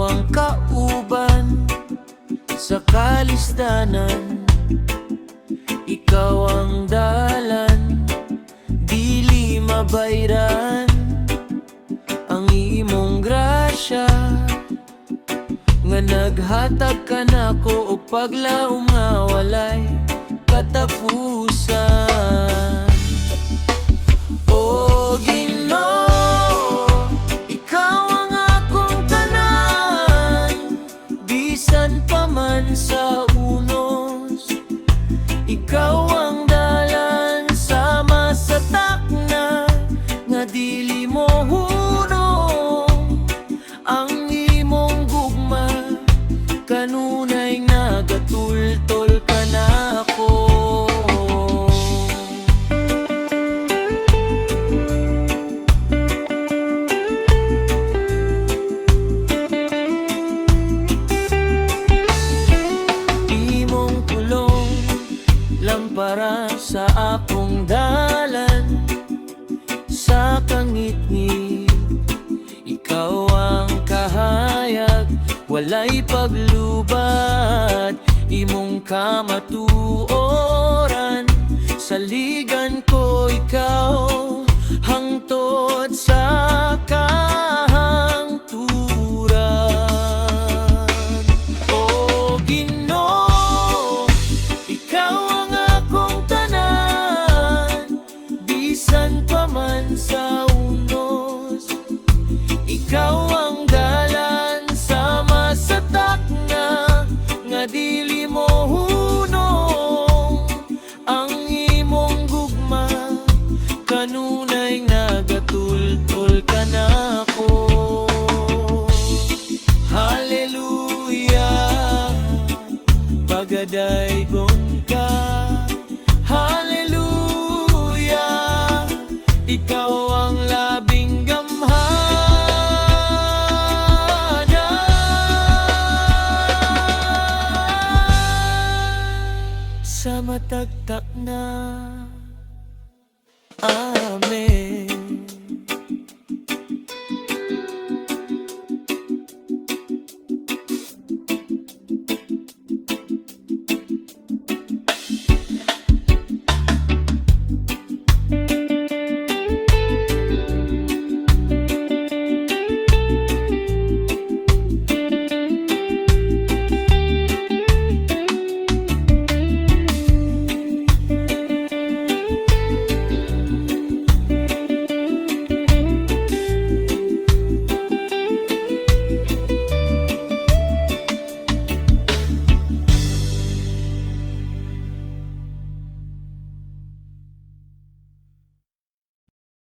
ang kauban sa kalisdanan. Ikaw ang dalan, dili mabayran. Ang imong grasya nga naghatag ka nako og paglaom nga walay katapusan. O Ginoo, ikaw ang akong tanan, bisan pa man sa unos. Ikaw ang dalan sama sa takna nga dili mo hunong. Ang imong gugma kanunay nagatultol ka nako. Imong tulong lampara sa akong dalan, sa kangit-ngit ikaw ang kahayag, walay paglubat. Imong kamatuoran, saligan ko ikaw hangtod sa kahangturan. O Ginoo, ikaw ang akong tanan, bisan pa man sa unos. Ikaw ang dalan sama sa takna nga dili mo hunong. Ang imong gugma kanunay nagatultol ka nako. Hallelujah, pagadaygon ka. Hallelujah, ikaw ang labing gamhana. Sa matagtak na